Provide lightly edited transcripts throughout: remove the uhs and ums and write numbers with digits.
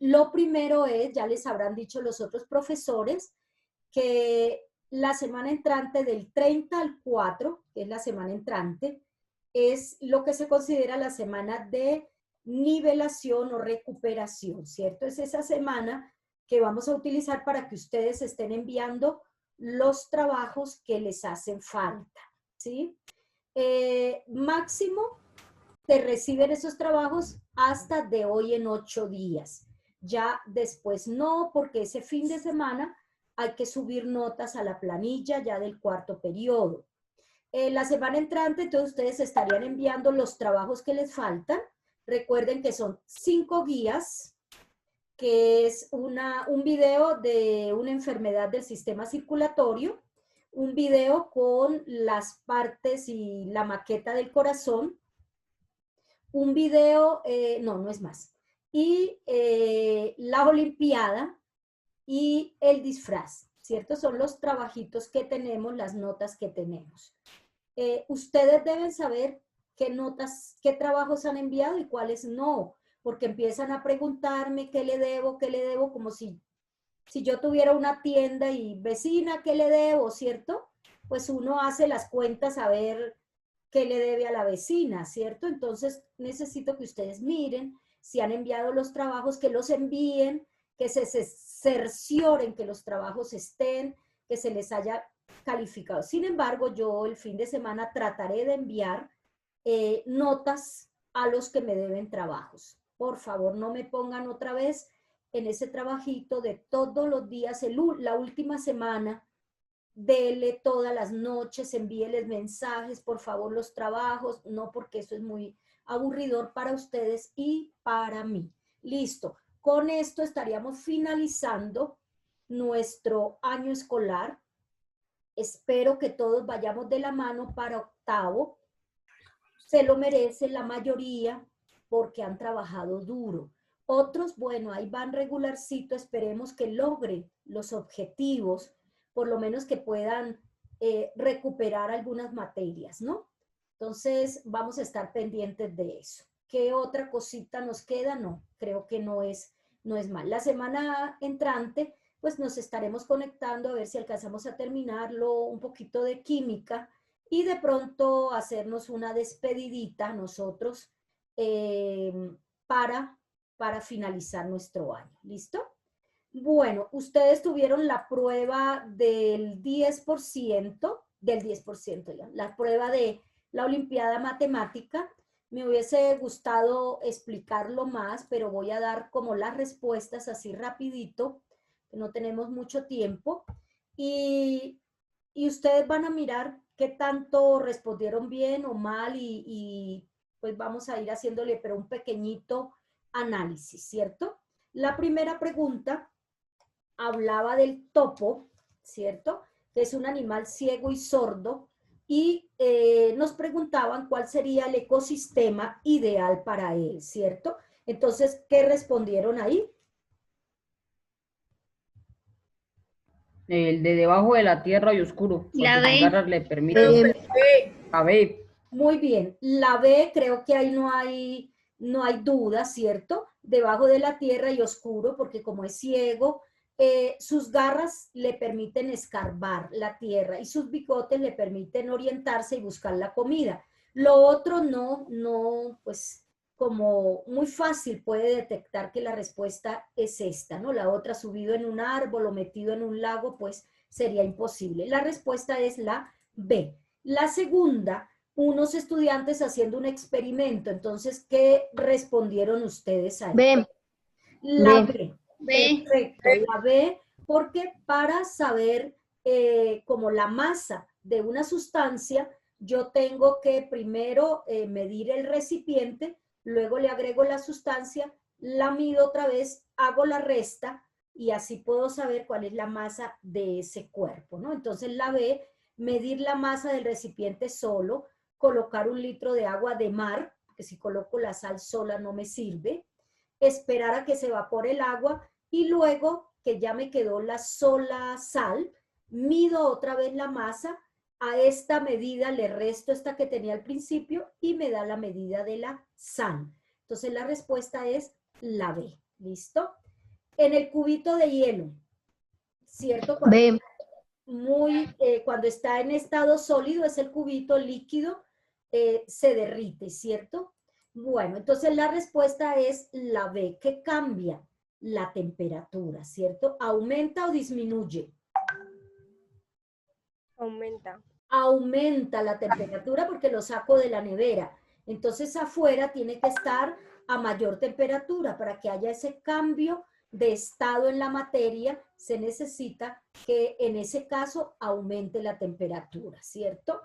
Lo primero es, ya les habrán dicho los otros profesores, que la semana entrante del 30 al 4, que es la semana entrante, es lo que se considera la semana de nivelación o recuperación, ¿cierto? Es esa semana que vamos a utilizar para que ustedes estén enviando los trabajos que les hacen falta, ¿sí? Máximo te reciben esos trabajos hasta de hoy en 8 días. Ya después no, porque ese fin de semana hay que subir notas a la planilla ya del cuarto periodo. La semana entrante, entonces ustedes estarían enviando los trabajos que les faltan. Recuerden que son 5 guías, que es un video de una enfermedad del sistema circulatorio, un video con las partes y la maqueta del corazón, un video, no es más, y la Olimpiada y el disfraz, ¿cierto? Son los trabajitos que tenemos, las notas que tenemos. Ustedes deben saber qué notas, qué trabajos han enviado y cuáles no, porque empiezan a preguntarme qué le debo, como si yo tuviera una tienda y vecina, ¿qué le debo, cierto? Pues uno hace las cuentas a ver qué le debe a la vecina, ¿cierto? Entonces necesito que ustedes miren si han enviado los trabajos, que los envíen, que se cercioren que los trabajos estén, que se les haya calificado. Sin embargo, yo el fin de semana trataré de enviar notas a los que me deben trabajos. Por favor, no me pongan otra vez en ese trabajito de todos los días, la última semana, dele todas las noches, envíeles mensajes, por favor, los trabajos, no, porque eso es muy aburridor para ustedes y para mí. Listo, con esto estaríamos finalizando nuestro año escolar. Espero que todos vayamos de la mano para octavo. Se lo merecen la mayoría porque han trabajado duro. Otros, bueno, ahí van regularcito, esperemos que logren los objetivos, por lo menos que puedan recuperar algunas materias, ¿no? Entonces, vamos a estar pendientes de eso. ¿Qué otra cosita nos queda? No, creo que no es mal. La semana entrante, pues nos estaremos conectando a ver si alcanzamos a terminarlo, un poquito de química, y de pronto hacernos una despedidita nosotros para finalizar nuestro año. ¿Listo? Bueno, ustedes tuvieron la prueba del 10%, ya, la prueba de la Olimpiada Matemática. Me hubiese gustado explicarlo más, pero voy a dar como las respuestas así rapidito, que no tenemos mucho tiempo. Y ustedes van a mirar qué tanto respondieron bien o mal y pues vamos a ir haciéndole pero un pequeñito análisis, ¿cierto? La primera pregunta hablaba del topo, ¿cierto? Que es un animal ciego y sordo, y nos preguntaban cuál sería el ecosistema ideal para él, ¿cierto? Entonces, ¿qué respondieron ahí? El de debajo de la tierra y oscuro, La porque sus B. garras le permiten. A ver, Muy bien, la B creo que ahí no hay duda, ¿cierto? Debajo de la tierra y oscuro, porque como es ciego, sus garras le permiten escarbar la tierra y sus bigotes le permiten orientarse y buscar la comida. Lo otro no, pues como muy fácil puede detectar que la respuesta es esta, ¿no? La otra, subido en un árbol o metido en un lago, pues sería imposible. La respuesta es la B. La segunda, unos estudiantes haciendo un experimento. Entonces, ¿qué respondieron ustedes ahí? B. La B. B. B. Perfecto, la B, porque para saber como la masa de una sustancia, yo tengo que primero medir el recipiente, luego le agrego la sustancia, la mido otra vez, hago la resta y así puedo saber cuál es la masa de ese cuerpo, ¿no? Entonces la B, medir la masa del recipiente solo, colocar 1 litro de agua de mar, porque si coloco la sal sola no me sirve, esperar a que se evapore el agua y luego que ya me quedó la sola sal, mido otra vez la masa, a esta medida le resto esta que tenía al principio y me da la medida de la sal. Entonces la respuesta es la B. ¿Listo? En el cubito de hielo, ¿cierto? B. Cuando está en estado sólido, es el cubito líquido, se derrite, ¿cierto? Bueno, entonces la respuesta es la B, que cambia la temperatura, ¿cierto? ¿Aumenta o disminuye? Aumenta. Aumenta la temperatura porque lo saco de la nevera. Entonces afuera tiene que estar a mayor temperatura. Para que haya ese cambio de estado en la materia, se necesita que en ese caso aumente la temperatura, ¿cierto?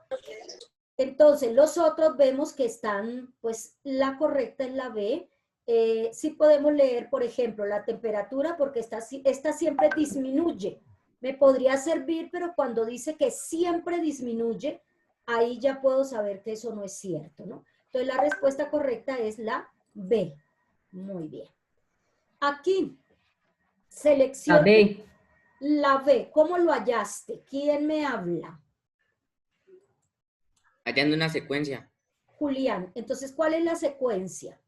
Entonces los otros vemos que están, pues la correcta es la B. Sí podemos leer, por ejemplo, la temperatura porque esta siempre disminuye. Me podría servir, pero cuando dice que siempre disminuye, ahí ya puedo saber que eso no es cierto, ¿no? Entonces la respuesta correcta es la B. Muy bien. Aquí, La selecciona D. la B. ¿Cómo lo hallaste? ¿Quién me habla? Hallando una secuencia. Julián. Entonces, ¿cuál es la secuencia?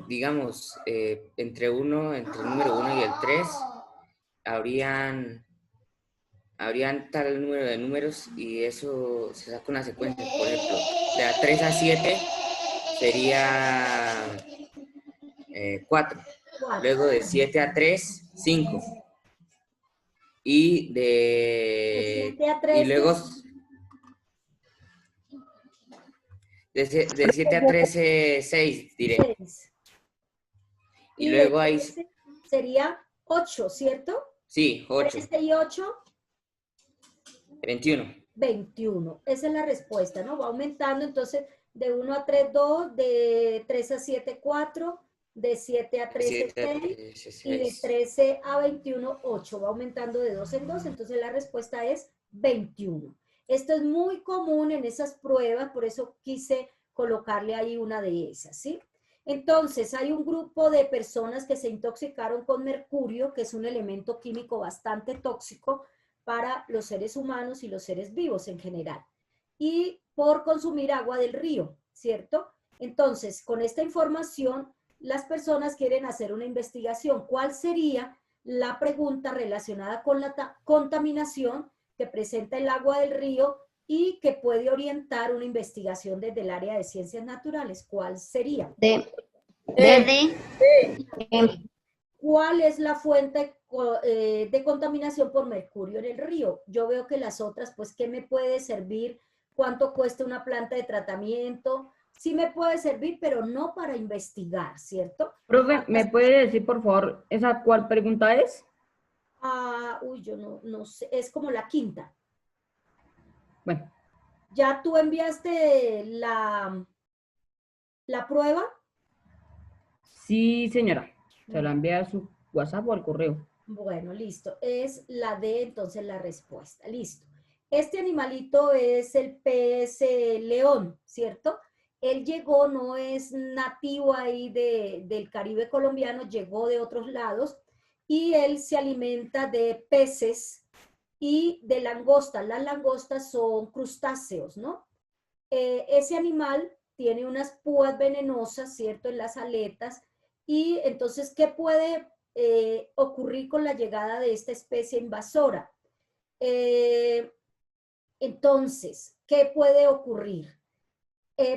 Digamos, entre el número 1 y el 3, habrían tal número de números y eso se saca una secuencia. Por ejemplo, de la 3 a 7 sería 4. Luego de 7 a 3, 5. Y De 7 a 13. luego de 7 a 13, 6, diré. 6. Y de luego hay, 13 sería 8, ¿cierto? sí, 8, 13 y 8, 21. 21. Esa es la respuesta, ¿no? Va aumentando, entonces, de 1 a 3, 2, de 3 a 7, 4, de 7 a 13, 6, y de 13 a 21, 8. Va aumentando de 2 en 2, entonces la respuesta es 21. Esto es muy común en esas pruebas, por eso quise colocarle ahí una de esas, ¿sí? Entonces, hay un grupo de personas que se intoxicaron con mercurio, que es un elemento químico bastante tóxico para los seres humanos y los seres vivos en general. Y por consumir agua del río, ¿cierto? Entonces, con esta información, las personas quieren hacer una investigación. ¿Cuál sería la pregunta relacionada con la contaminación que presenta el agua del río y que puede orientar una investigación desde el área de ciencias naturales? ¿Cuál sería? D. D. ¿Cuál es la fuente de contaminación por mercurio en el río? Yo veo que las otras, pues, ¿qué me puede servir? ¿Cuánto cuesta una planta de tratamiento? Sí me puede servir, pero no para investigar, ¿cierto? Profe, ¿me puede decir, por favor, esa cuál pregunta es? Yo no sé, es como la quinta. Bueno, ¿Ya tú enviaste la prueba? sí, señora. Se la envía a su WhatsApp o al correo. Bueno, listo. Es la D, entonces la respuesta. Listo. Este animalito es el pez león, ¿cierto? Él llegó, no es nativo ahí del Caribe colombiano, llegó de otros lados y él se alimenta de peces y de langostas. Las langostas son crustáceos, ¿no? Ese animal tiene unas púas venenosas, ¿cierto? En las aletas. Y entonces, ¿qué puede ocurrir con la llegada de esta especie invasora? Entonces, ¿qué puede ocurrir?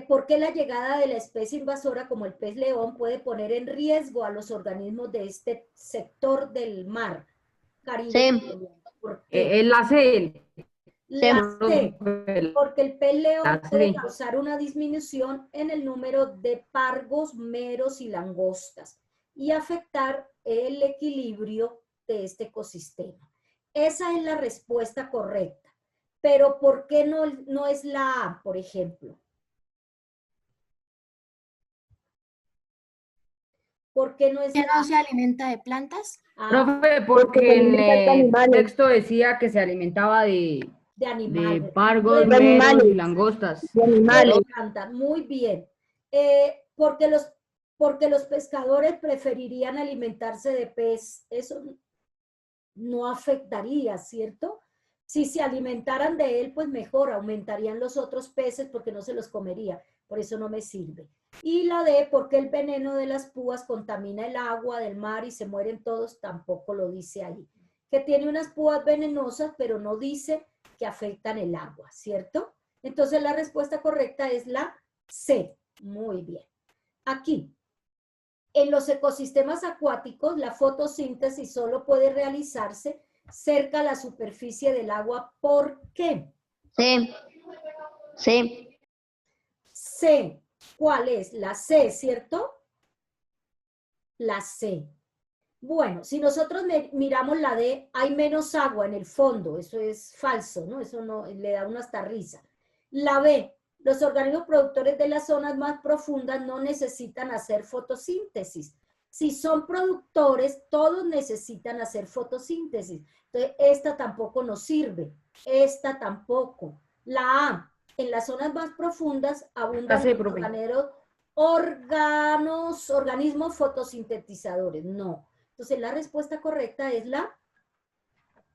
¿Por qué la llegada de la especie invasora como el pez león puede poner en riesgo a los organismos de este sector del mar Caribe? Sí. ¿Por qué? Es la C. La C, porque el pez león La puede C. causar una disminución en el número de pargos, meros y langostas y afectar el equilibrio de este ecosistema. Esa es la respuesta correcta. Pero ¿por qué no es la A, por ejemplo? ¿Por qué no es ¿Que la no se alimenta de plantas? A? Profe, porque en el texto decía que se alimentaba De de animales. pargos, De animales. meros y langostas. De Me animales. encanta, muy bien. Porque los pescadores preferirían alimentarse de pez, eso no afectaría, ¿cierto? Si se alimentaran de él, pues mejor, aumentarían los otros peces porque no se los comería. por eso no me sirve. Y la D, porque el veneno de las púas contamina el agua del mar y se mueren todos, tampoco lo dice ahí. Que tiene unas púas venenosas, pero no dice que afectan el agua, ¿cierto? Entonces la respuesta correcta es la C. Muy bien. Aquí, en los ecosistemas acuáticos, la fotosíntesis solo puede realizarse cerca a la superficie del agua. ¿Por qué? Sí. Sí. C. ¿Cuál es? La C, ¿cierto? La C. Bueno, si nosotros miramos la D, hay menos agua en el fondo. Eso es falso, ¿no? Eso no le da una hasta risa. La B. Los organismos productores de las zonas más profundas no necesitan hacer fotosíntesis. Si son productores, todos necesitan hacer fotosíntesis. Entonces, esta tampoco nos sirve. Esta tampoco. La A. En las zonas más profundas abundan organismos fotosintetizadores. No. Entonces, la respuesta correcta es la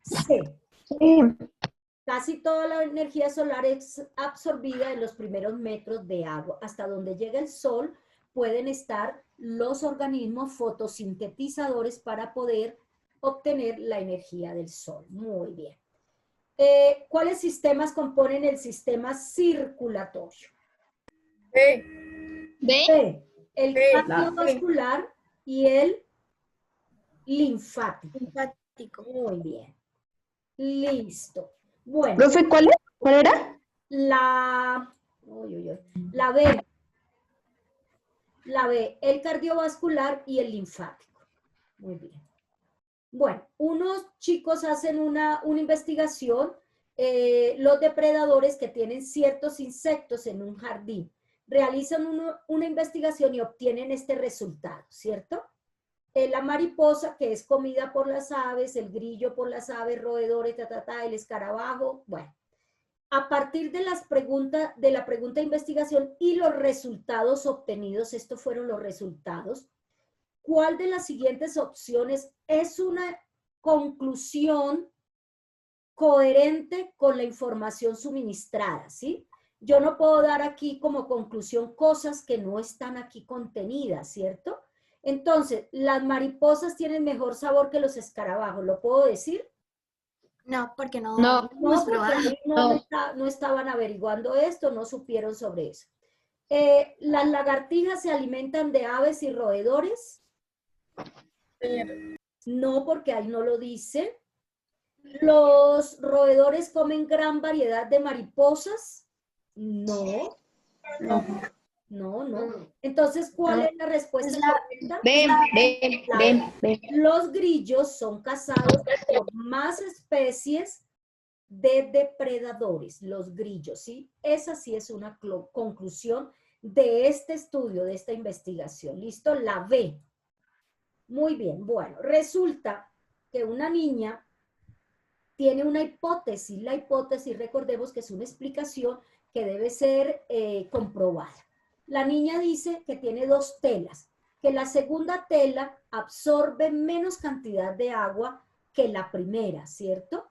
C. Sí. Casi toda la energía solar es absorbida en los primeros metros de agua. Hasta donde llega el sol pueden estar los organismos fotosintetizadores para poder obtener la energía del sol. Muy bien. ¿Cuáles sistemas componen el sistema circulatorio? B. B. El cardiovascular y el linfático. Muy bien. Listo. Bueno. Profe, ¿cuál es? ¿Cuál era? La B. La B, el cardiovascular y el linfático. Muy bien. Bueno, unos chicos hacen una investigación, los depredadores que tienen ciertos insectos en un jardín, realizan una investigación y obtienen este resultado, ¿cierto? La mariposa, que es comida por las aves, el grillo por las aves, roedores, el escarabajo, bueno. A partir de la pregunta de investigación y los resultados obtenidos, estos fueron los resultados, ¿cuál de las siguientes opciones es una conclusión coherente con la información suministrada? ¿Sí? Yo no puedo dar aquí como conclusión cosas que no están aquí contenidas, ¿cierto? Entonces, las mariposas tienen mejor sabor que los escarabajos, ¿lo puedo decir? No, porque no No, porque no estaban averiguando esto, no supieron sobre eso. ¿Las lagartijas se alimentan de aves y roedores? No, porque ahí no lo dice. ¿Los roedores comen gran variedad de mariposas? No. No. Entonces, ¿cuál es la respuesta correcta? B. Los grillos son cazados por más especies de depredadores, los grillos, ¿sí? Esa sí es una conclusión de este estudio, de esta investigación. ¿Listo? La B. Muy bien, bueno, resulta que una niña tiene una hipótesis. La hipótesis, recordemos que es una explicación que debe ser comprobada. La niña dice que tiene dos telas, que la segunda tela absorbe menos cantidad de agua que la primera, ¿cierto?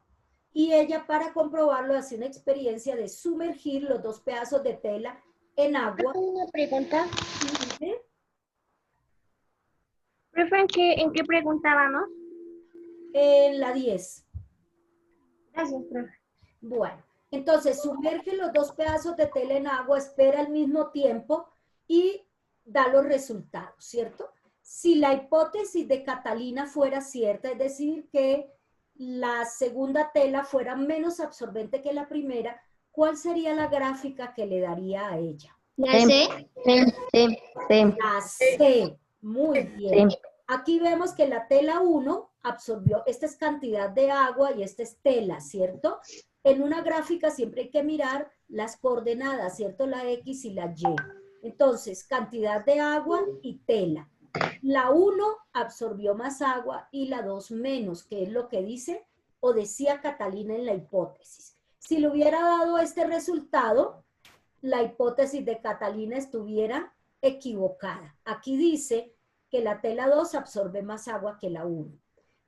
Y ella, para comprobarlo, hace una experiencia de sumergir los dos pedazos de tela en agua. Una pregunta. ¿Sí? Profe, ¿en qué preguntábamos? En la 10. Gracias, profe. Bueno, entonces sumerge los dos pedazos de tela en agua, espera al mismo tiempo y da los resultados, ¿cierto? Si la hipótesis de Catalina fuera cierta, es decir, que la segunda tela fuera menos absorbente que la primera, ¿cuál sería la gráfica que le daría a ella? La C. La C. Muy bien. Aquí vemos que la tela 1 absorbió, esta es cantidad de agua y esta es tela, ¿cierto? En una gráfica siempre hay que mirar las coordenadas, ¿cierto? La X y la Y. Entonces, cantidad de agua y tela. La 1 absorbió más agua y la 2 menos, que es lo que dice o decía Catalina en la hipótesis. Si le hubiera dado este resultado, la hipótesis de Catalina estuviera equivocada. Aquí dice que la tela 2 absorbe más agua que la 1.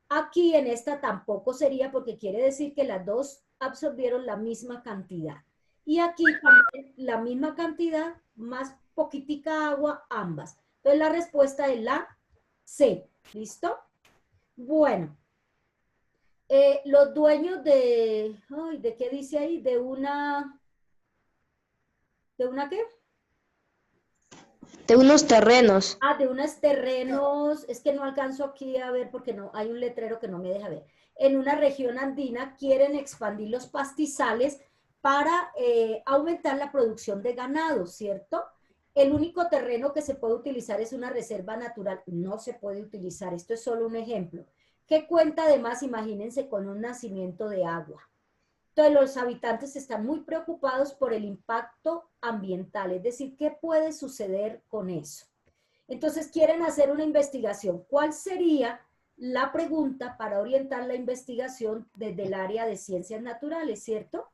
Aquí en esta tampoco sería, porque quiere decir que las dos absorbieron la misma cantidad. Y aquí también la misma cantidad más poquitica agua, ambas. Entonces la respuesta es la C. ¿Listo? Bueno. Los dueños de, ay, ¿de qué dice ahí? ¿De una qué? De unos terrenos. Ah, de unos terrenos, es que no alcanzo aquí a ver porque no, hay un letrero que no me deja ver. En una región andina quieren expandir los pastizales para aumentar la producción de ganado, ¿cierto? El único terreno que se puede utilizar es una reserva natural. No se puede utilizar, esto es solo un ejemplo. ¿Qué cuenta además? Imagínense con un nacimiento de agua. Entonces los habitantes están muy preocupados por el impacto ambiental, es decir, ¿qué puede suceder con eso? Entonces quieren hacer una investigación. ¿Cuál sería la pregunta para orientar la investigación desde el área de ciencias naturales, cierto?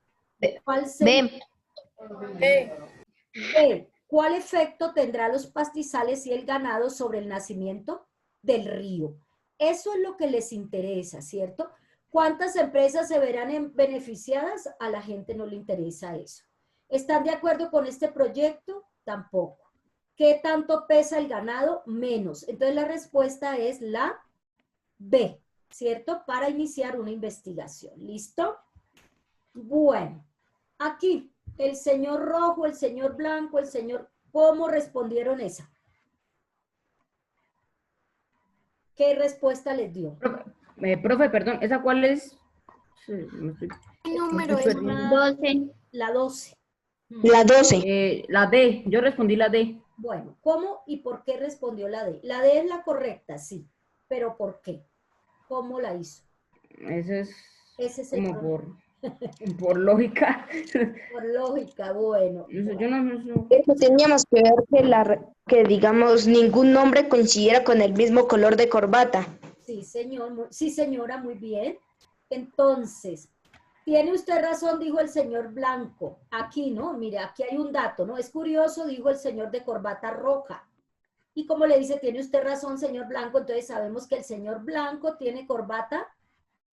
¿Cuál sería? B. ¿Cuál efecto tendrá los pastizales y el ganado sobre el nacimiento del río? Eso es lo que les interesa, ¿cierto? ¿Cuántas empresas se verán beneficiadas? A la gente no le interesa eso. ¿Están de acuerdo con este proyecto? Tampoco. ¿Qué tanto pesa el ganado? Menos. Entonces la respuesta es la B, ¿cierto? Para iniciar una investigación. ¿Listo? Bueno, aquí el señor rojo, el señor blanco, el señor... ¿Cómo respondieron esa? ¿Qué respuesta les dio? Profe, perdón, ¿esa cuál es? Sí, ¿Qué número es? 12. La 12. La 12. La D, yo respondí la D. Bueno, ¿cómo y por qué respondió la D? La D es la correcta, sí, pero ¿por qué? ¿Cómo la hizo? Ese es el como por lógica. Por lógica, bueno. Yo no. Eso teníamos que ver que, digamos, ningún nombre coincidiera con el mismo color de corbata. Sí, señor, sí, señora, muy bien. Entonces, tiene usted razón, dijo el señor blanco. Aquí, ¿no? Mire, aquí hay un dato, ¿no? Es curioso, dijo el señor de corbata roja. Y como le dice, tiene usted razón, señor blanco, entonces sabemos que el señor blanco tiene corbata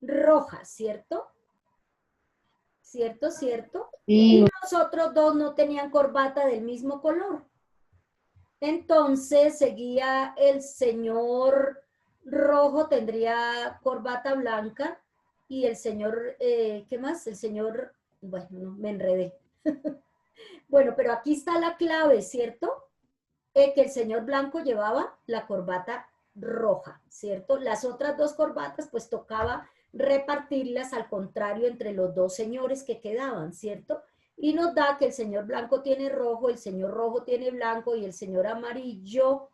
roja, ¿cierto? ¿Cierto, cierto? Y los otros dos no tenían corbata del mismo color. Entonces seguía el señor rojo, tendría corbata blanca, y el señor, ¿qué más? El señor, bueno, no, me enredé. Bueno, pero aquí está la clave, ¿cierto? Que el señor blanco llevaba la corbata roja, ¿cierto? Las otras dos corbatas, pues tocaba repartirlas al contrario entre los dos señores que quedaban, ¿cierto? Y nos da que el señor blanco tiene rojo, el señor rojo tiene blanco y el señor amarillo,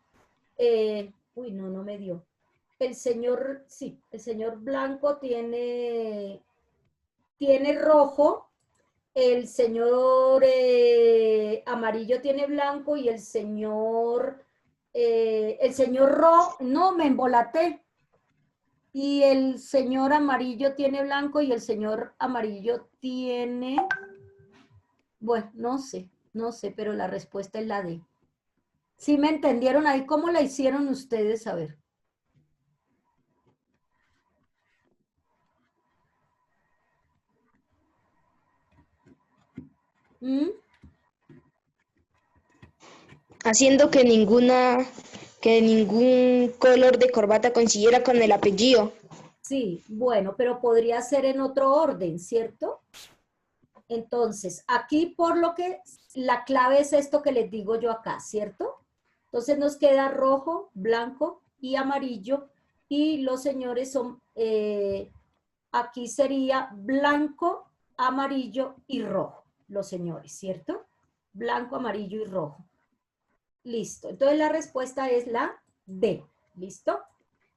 uy, no me dio. El señor, sí, el señor blanco tiene rojo, el señor amarillo tiene blanco y el señor rojo, no, me embolaté. Y el señor amarillo tiene blanco y el señor amarillo tiene, bueno, no sé, pero la respuesta es la D. ¿Sí me entendieron ahí? ¿Cómo la hicieron ustedes? A ver. Haciendo que ningún color de corbata coincidiera con el apellido. Sí, bueno, pero podría ser en otro orden, ¿cierto? Entonces, aquí por lo que la clave es esto que les digo yo acá, ¿cierto? Entonces nos queda rojo, blanco y amarillo, y los señores son, aquí sería blanco, amarillo y rojo, los señores, ¿cierto? Blanco, amarillo y rojo. Listo. Entonces la respuesta es la D. ¿Listo?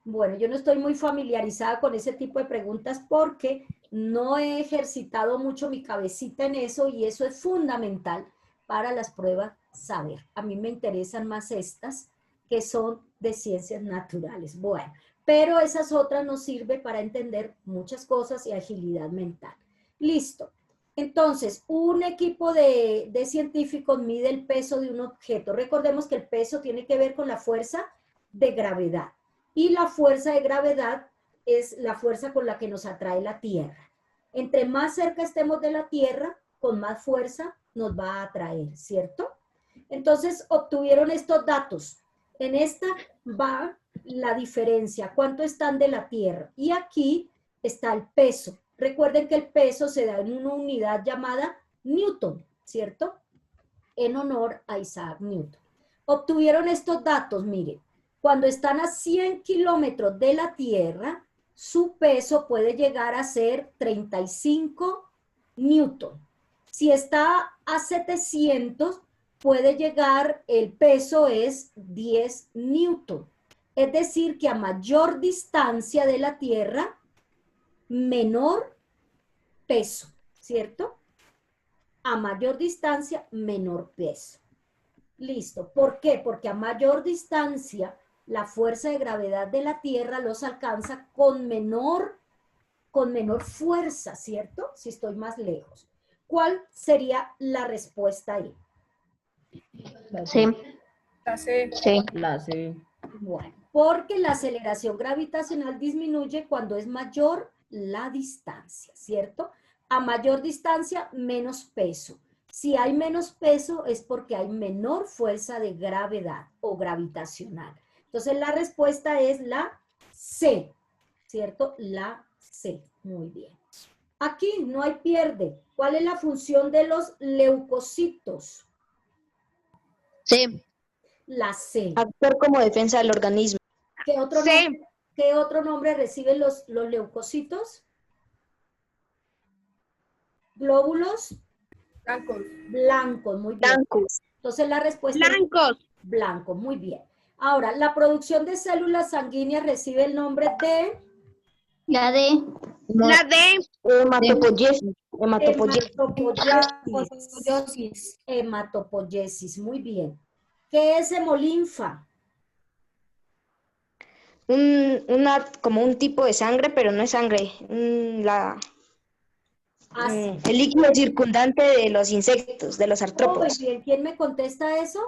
Bueno, yo no estoy muy familiarizada con ese tipo de preguntas porque no he ejercitado mucho mi cabecita en eso y eso es fundamental para las pruebas saber. A mí me interesan más estas que son de ciencias naturales. Bueno, pero esas otras nos sirven para entender muchas cosas y agilidad mental. Listo. Entonces, un equipo de científicos mide el peso de un objeto. Recordemos que el peso tiene que ver con la fuerza de gravedad. Y la fuerza de gravedad es la fuerza con la que nos atrae la Tierra. Entre más cerca estemos de la Tierra, con más fuerza nos va a atraer, ¿cierto? Entonces, obtuvieron estos datos. En esta va la diferencia, cuánto están de la Tierra. Y aquí está el peso. Recuerden que el peso se da en una unidad llamada Newton, ¿cierto? En honor a Isaac Newton. Obtuvieron estos datos, miren. Cuando están a 100 kilómetros de la Tierra, su peso puede llegar a ser 35 Newton. Si está a 700, puede llegar, el peso es 10 Newton. Es decir, que a mayor distancia de la Tierra, menor peso, ¿cierto? A mayor distancia, menor peso. Listo. ¿Por qué? Porque a mayor distancia, la fuerza de gravedad de la Tierra los alcanza con menor fuerza, ¿cierto? Si estoy más lejos. ¿Cuál sería la respuesta ahí? Sí. La C. Sí. La C. Bueno, porque la aceleración gravitacional disminuye cuando es mayor la distancia, ¿cierto? A mayor distancia, menos peso. Si hay menos peso es porque hay menor fuerza de gravedad o gravitacional. Entonces la respuesta es la C, ¿cierto? La C, muy bien. Aquí no hay pierde. ¿Cuál es la función de los leucocitos? Sí. La C. Actuar como defensa del organismo. ¿Qué otro nombre reciben los leucocitos? Glóbulos Blancos. blancos, muy bien. Blancos. Entonces la respuesta es blanco, muy bien. Ahora, la producción de células sanguíneas recibe el nombre de La D. La D. Hematopoiesis. Hematopoiesis. hematopoiesis. Hematopoiesis, muy bien. ¿Qué es hemolinfa? Como un tipo de sangre, pero no es sangre. El líquido circundante de los insectos, de los Muy artrópodos. bien. ¿Quién me contesta eso?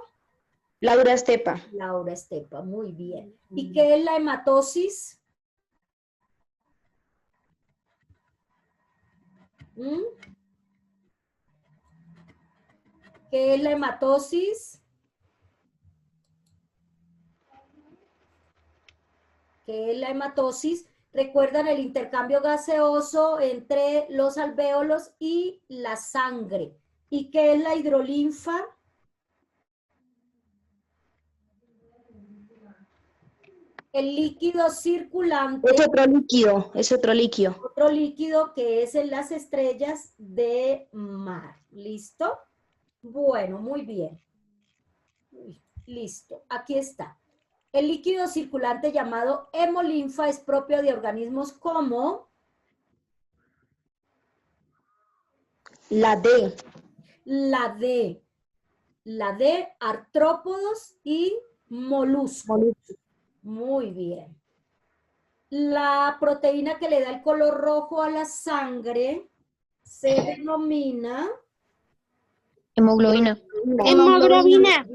Laura Estepa. Laura Estepa, muy bien. ¿Y qué es la hematosis? ¿Mm? ¿Qué es la hematosis? ¿Qué es la hematosis? Recuerdan el intercambio gaseoso entre los alvéolos y la sangre. ¿Y qué es la hidrolinfa? El líquido circulante. Es otro líquido, es otro líquido. Otro líquido que es en las estrellas de mar. ¿Listo? Bueno, muy bien. Listo, aquí está. El líquido circulante llamado hemolinfa es propio de organismos como La D. la D, artrópodos y moluscos. Muy bien. La proteína que le da el color rojo a la sangre se denomina Hemoglobina. Hemoglobina.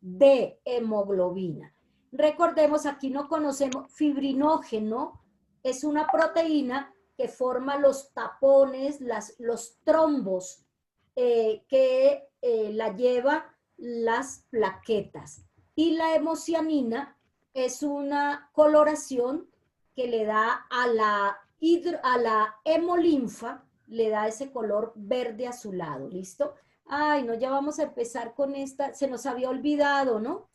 De hemoglobina. Recordemos, aquí no conocemos, fibrinógeno es una proteína que forma los tapones, los trombos que la lleva las plaquetas. Y la hemocianina es una coloración que le da a la hemolinfa, le da ese color verde azulado, ¿listo? Ay, no, ya vamos a empezar con esta, se nos había olvidado, ¿no?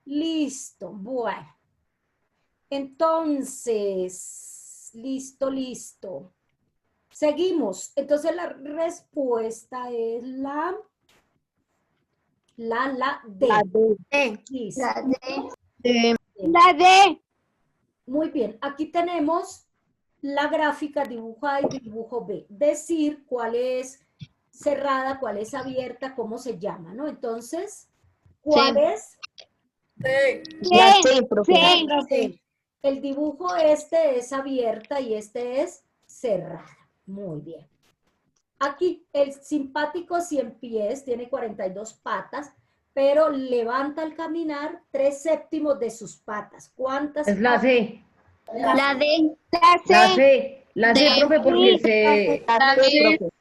Listo, bueno. Entonces, listo. Seguimos. Entonces la respuesta es la D. La D. Listo. La D. Muy bien, aquí tenemos la gráfica, dibujo A y dibujo B. Decir cuál es cerrada, cuál es abierta, cómo se llama, ¿no? Entonces, ¿cuál es? La C, profe. Sí. El dibujo este es abierta y este es cerrada. Muy bien. Aquí el simpático 100 pies tiene 42 patas, pero levanta al caminar 3/7 de sus patas. ¿Cuántas Es la C. La D. La C. La C, profe, porque se... La D, profe.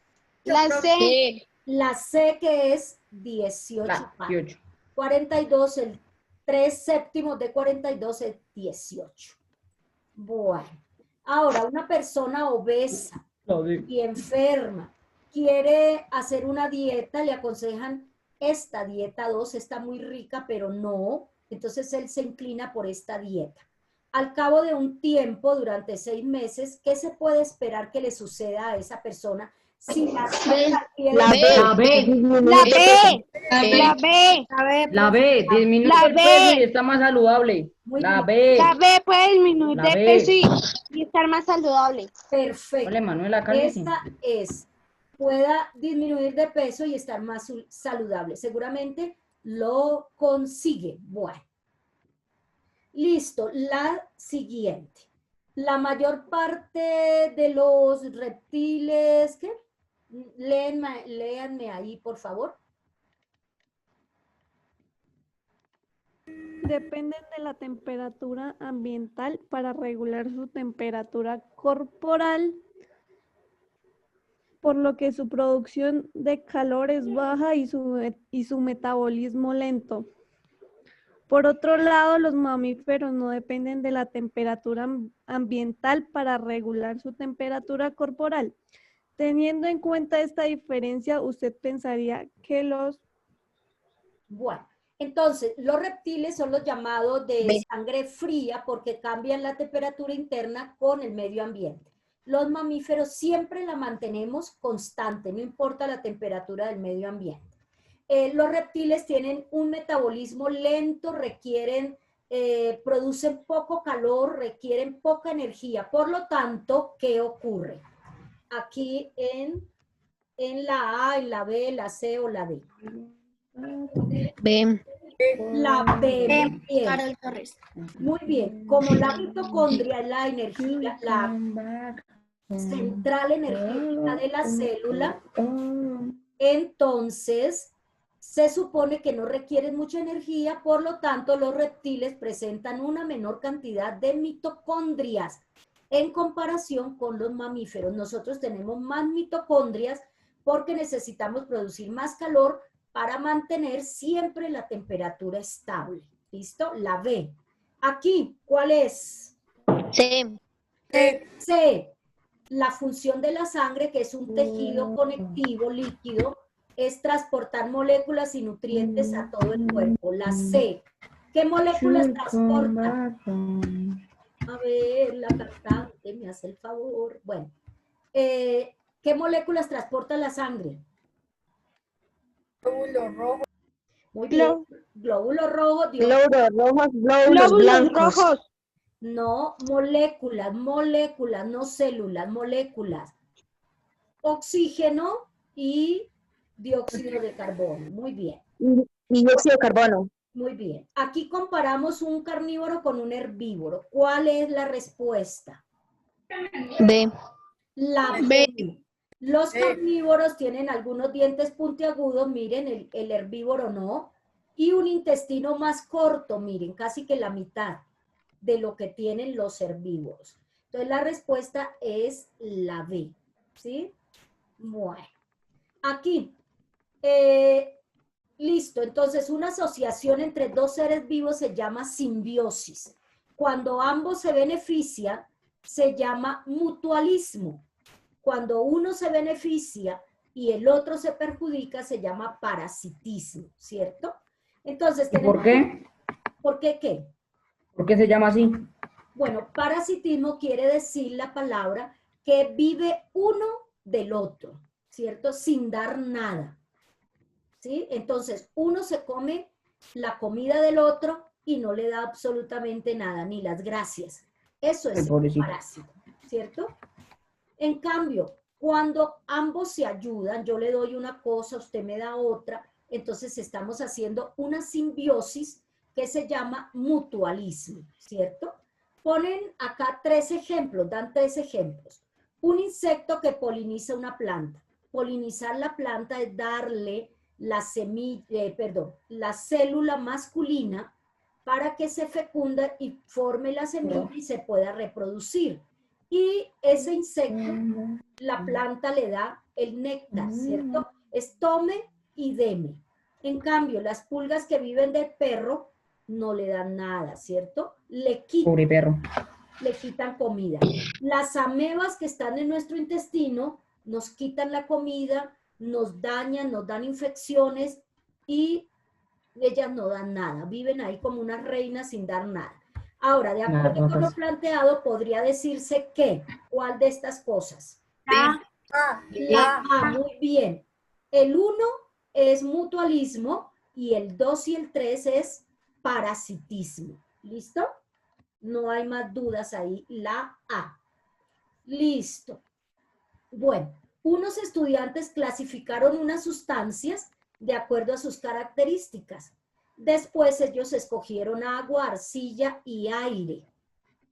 La C. La C, que es 18 pares. 18. 42, el 3 séptimos de 42 es 18. Bueno, ahora una persona obesa y enferma quiere hacer una dieta, le aconsejan esta dieta 2, está muy rica, pero no, entonces él se inclina por esta dieta. Al cabo de un tiempo, durante 6 meses, ¿qué se puede esperar que le suceda a esa persona si la La B, disminuye La el B. peso y está más saludable. Muy La bien. B. La B puede disminuir La de B. peso y estar más saludable. Perfecto. Hola, Manuela, cálmese. Esta es, pueda disminuir de peso y estar más saludable. Seguramente lo consigue. Bueno. Listo, la siguiente. La mayor parte de los reptiles, ¿qué? Léanme ahí, por favor. Dependen de la temperatura ambiental para regular su temperatura corporal, por lo que su producción de calor es baja y su metabolismo lento. Por otro lado, los mamíferos no dependen de la temperatura ambiental para regular su temperatura corporal. Teniendo en cuenta esta diferencia, usted pensaría que los... Bueno, entonces, los reptiles son los llamados de sangre fría porque cambian la temperatura interna con el medio ambiente. Los mamíferos siempre la mantenemos constante, no importa la temperatura del medio ambiente. Los reptiles tienen un metabolismo lento, producen poco calor, requieren poca energía. Por lo tanto, ¿qué ocurre? Aquí en la A, en la B, la C o la D. B. La B, muy bien. Carol Torres. Muy bien. Como la mitocondria es la energía, la central energética de la célula, entonces se supone que no requieren mucha energía, por lo tanto los reptiles presentan una menor cantidad de mitocondrias en comparación con los mamíferos. Nosotros tenemos más mitocondrias porque necesitamos producir más calor para mantener siempre la temperatura estable. ¿Listo? La B. Aquí, ¿cuál es? C. C. La función de la sangre, que es un tejido conectivo líquido, es transportar moléculas y nutrientes a todo el cuerpo. La C. ¿Qué moléculas transporta? A ver, la cantante me hace el favor. Bueno, ¿qué moléculas transporta la sangre? Glóbulos rojos. Muy bien. Glóbulos rojos. Glóbulos rojos, glóbulos blancos. Rojos. No, moléculas, no células, moléculas. Oxígeno y dióxido de carbono. Muy bien. Y dióxido de carbono. Muy bien. Aquí comparamos un carnívoro con un herbívoro. ¿Cuál es la respuesta? B. La B. Los carnívoros tienen algunos dientes puntiagudos, miren, el herbívoro no, y un intestino más corto, miren, casi que la mitad de lo que tienen los herbívoros. Entonces la respuesta es la B, ¿sí? Bueno, aquí, listo, entonces una asociación entre dos seres vivos se llama simbiosis. Cuando ambos se benefician, se llama mutualismo. Cuando uno se beneficia y el otro se perjudica, se llama parasitismo, ¿cierto? Entonces, ¿Y por qué? ¿Por qué qué? ¿Por qué se llama así? Bueno, parasitismo quiere decir la palabra que vive uno del otro, ¿cierto? Sin dar nada, ¿sí? Entonces, uno se come la comida del otro y no le da absolutamente nada, ni las gracias. Eso es un parásito, ¿cierto? En cambio, cuando ambos se ayudan, yo le doy una cosa, usted me da otra, entonces estamos haciendo una simbiosis que se llama mutualismo, ¿cierto? Ponen acá 3 ejemplos, dan 3 ejemplos. Un insecto que poliniza una planta. Polinizar la planta es darle la la célula masculina para que se fecunda y forme la semilla y se pueda reproducir. Y ese insecto, la planta le da el néctar, ¿cierto? Es tome y deme. En cambio, las pulgas que viven del perro no le dan nada, ¿cierto? Le Pobre perro. quitan comida. Las amebas que están en nuestro intestino nos quitan la comida, nos dañan, nos dan infecciones y ellas no dan nada. Viven ahí como unas reinas sin dar nada. Ahora, de acuerdo con lo planteado, podría decirse que, ¿cuál de estas cosas? La A, muy bien. El 1 es mutualismo y el 2 y el 3 es parasitismo. ¿Listo? No hay más dudas ahí. La A. Listo. Bueno, unos estudiantes clasificaron unas sustancias de acuerdo a sus características. Después ellos escogieron agua, arcilla y aire.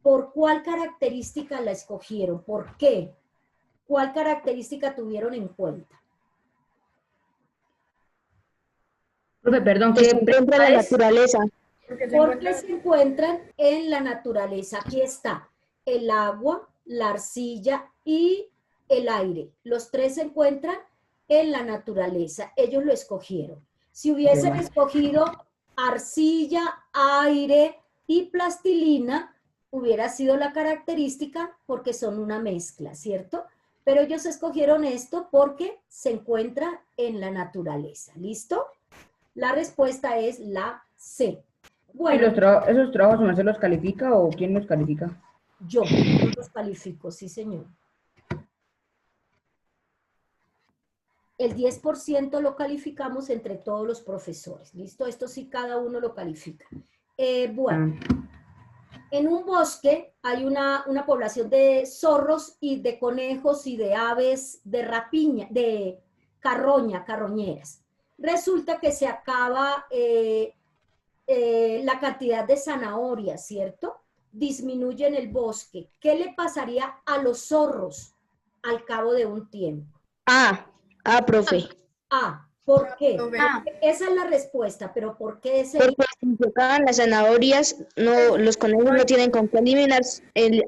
¿Por cuál característica la escogieron? ¿Por qué? ¿Cuál característica tuvieron en cuenta? Profe, perdón, Que ¿qué se encuentra en la naturaleza. Porque se encuentran en la naturaleza. Aquí está el agua, la arcilla y el aire. Los tres se encuentran en la naturaleza. Ellos lo escogieron. Si hubiesen escogido arcilla, aire y plastilina, hubiera sido la característica porque son una mezcla, ¿cierto? Pero ellos escogieron esto porque se encuentra en la naturaleza. ¿Listo? La respuesta es la C. Bueno, ¿Esos trabajos no se los califica o quién los califica? yo los califico, sí señor. El 10% lo calificamos entre todos los profesores. ¿Listo? Esto sí cada uno lo califica. Bueno, en un bosque hay una población de zorros y de conejos y de aves de rapiña, de carroñeras. Resulta que se acaba la cantidad de zanahorias, ¿cierto? Disminuye en el bosque. ¿Qué le pasaría a los zorros al cabo de un tiempo? Profe. ¿Por qué? Esa es la respuesta, pero ¿por qué ese? Porque si se acaban las zanahorias, los conejos no tienen con qué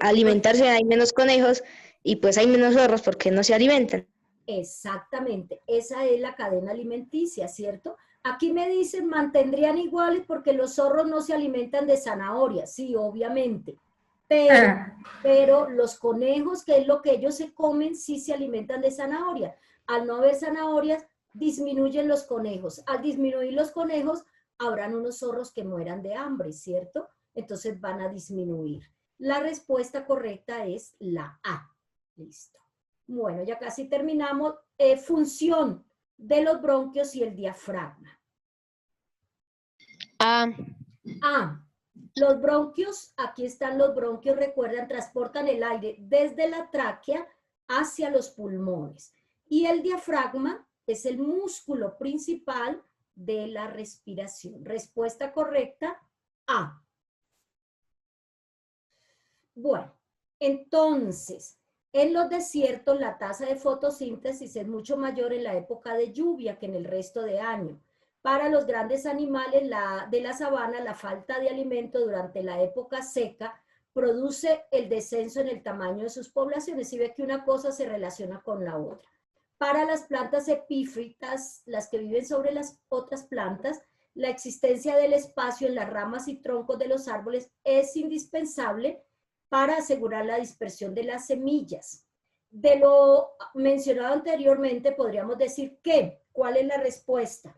alimentarse, hay menos conejos y pues hay menos zorros porque no se alimentan. Exactamente, esa es la cadena alimenticia, ¿cierto? Aquí me dicen, mantendrían iguales porque los zorros no se alimentan de zanahorias, sí, obviamente, pero los conejos, que es lo que ellos se comen, sí se alimentan de zanahoria. Al no haber zanahorias, disminuyen los conejos. Al disminuir los conejos, habrán unos zorros que mueran de hambre, ¿cierto? Entonces van a disminuir. La respuesta correcta es la A. Listo. Bueno, ya casi terminamos. Función de los bronquios y el diafragma. Los bronquios, aquí están los bronquios, recuerdan, transportan el aire desde la tráquea hacia los pulmones. Y el diafragma es el músculo principal de la respiración. Respuesta correcta, A. Bueno, entonces, en los desiertos la tasa de fotosíntesis es mucho mayor en la época de lluvia que en el resto de año. Para los grandes animales de la sabana, la falta de alimento durante la época seca produce el descenso en el tamaño de sus poblaciones. Y ve que una cosa se relaciona con la otra. Para las plantas epífitas, las que viven sobre las otras plantas, la existencia del espacio en las ramas y troncos de los árboles es indispensable para asegurar la dispersión de las semillas. De lo mencionado anteriormente, podríamos decir que, ¿cuál es la respuesta?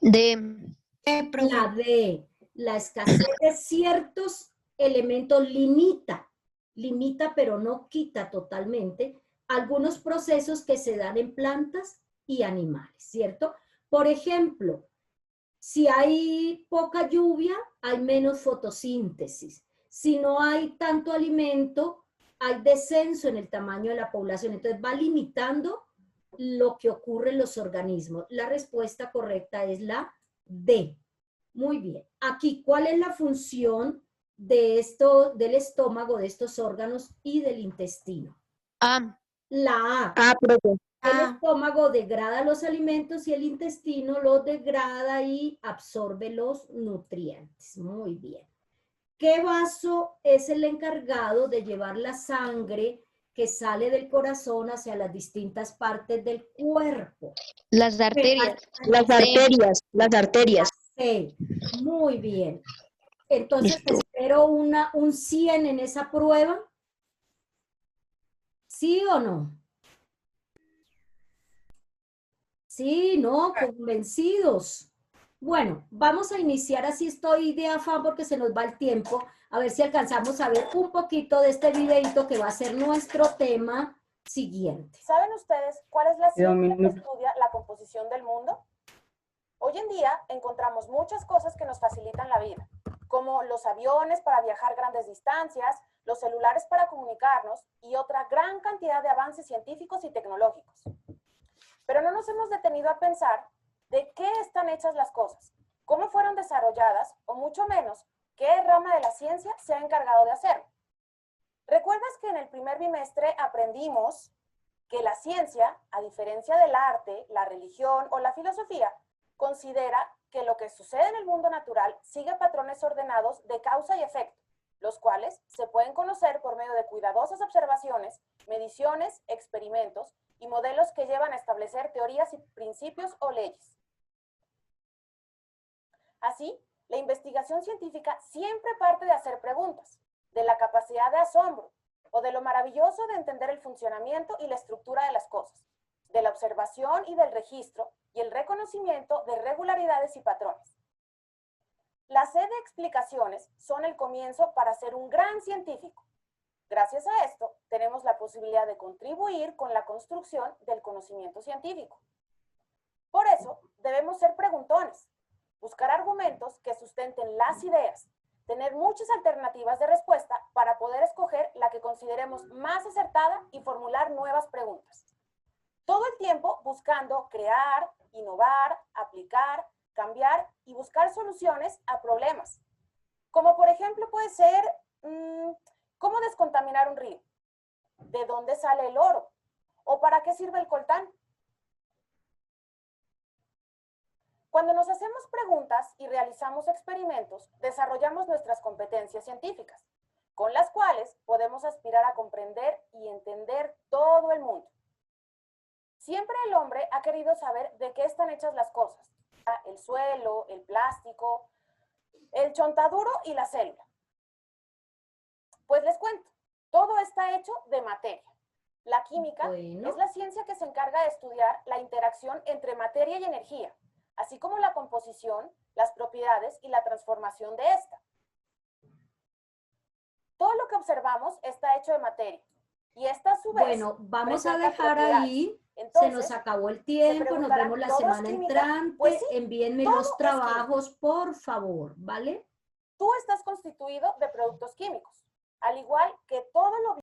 D. La D. La escasez de ciertos elementos limita pero no quita totalmente algunos procesos que se dan en plantas y animales, ¿cierto? Por ejemplo, si hay poca lluvia, hay menos fotosíntesis. Si no hay tanto alimento, hay descenso en el tamaño de la población. Entonces va limitando lo que ocurre en los organismos. La respuesta correcta es la D. Muy bien. Aquí, ¿cuál es la función de esto, del estómago, de estos órganos y del intestino? La A. El estómago degrada los alimentos y el intestino los degrada y absorbe los nutrientes. Muy bien. ¿Qué vaso es el encargado de llevar la sangre que sale del corazón hacia las distintas partes del cuerpo. Las arterias. Las arterias, las arterias. Sí, muy bien. Entonces espero un 100 en esa prueba. ¿Sí o no? Sí, no, convencidos. Bueno, vamos a iniciar, así estoy de afán porque se nos va el tiempo, a ver si alcanzamos a ver un poquito de este videito que va a ser nuestro tema siguiente. ¿Saben ustedes cuál es la ciencia que estudia la composición del mundo? Hoy en día encontramos muchas cosas que nos facilitan la vida, como los aviones para viajar grandes distancias, los celulares para comunicarnos y otra gran cantidad de avances científicos y tecnológicos. Pero no nos hemos detenido a pensar de qué están hechas las cosas, cómo fueron desarrolladas o mucho menos qué rama de la ciencia se ha encargado de hacerlo. ¿Recuerdas que en el primer bimestre aprendimos que la ciencia, a diferencia del arte, la religión o la filosofía, considera que lo que sucede en el mundo natural sigue patrones ordenados de causa y efecto, los cuales se pueden conocer por medio de cuidadosas observaciones, mediciones, experimentos y modelos que llevan a establecer teorías y principios o leyes? Así, la investigación científica siempre parte de hacer preguntas, de la capacidad de asombro o de lo maravilloso de entender el funcionamiento y la estructura de las cosas, de la observación y del registro y el reconocimiento de regularidades y patrones. La sed de explicaciones son el comienzo para ser un gran científico. Gracias a esto, tenemos la posibilidad de contribuir con la construcción del conocimiento científico. Por eso, debemos ser preguntones, buscar argumentos que sustenten las ideas, tener muchas alternativas de respuesta para poder escoger la que consideremos más acertada y formular nuevas preguntas. Todo el tiempo buscando crear, innovar, aplicar, cambiar y buscar soluciones a problemas. Como por ejemplo puede ser, ¿cómo descontaminar un río? ¿De dónde sale el oro? ¿O para qué sirve el coltán? Cuando nos hacemos preguntas y realizamos experimentos, desarrollamos nuestras competencias científicas, con las cuales podemos aspirar a comprender y entender todo el mundo. Siempre el hombre ha querido saber de qué están hechas las cosas: el suelo, el plástico, el chontaduro y la célula. Pues les cuento, todo está hecho de materia. La química es la ciencia que se encarga de estudiar la interacción entre materia y energía, así como la composición, las propiedades y la transformación de esta. Todo lo que observamos está hecho de materia, y esta a su vez... Bueno, vamos a dejar ahí. Entonces, se nos acabó el tiempo, nos vemos la semana entrante. Pues sí, envíenme los trabajos, por favor, ¿vale? Tú estás constituido de productos químicos, al igual que todo lo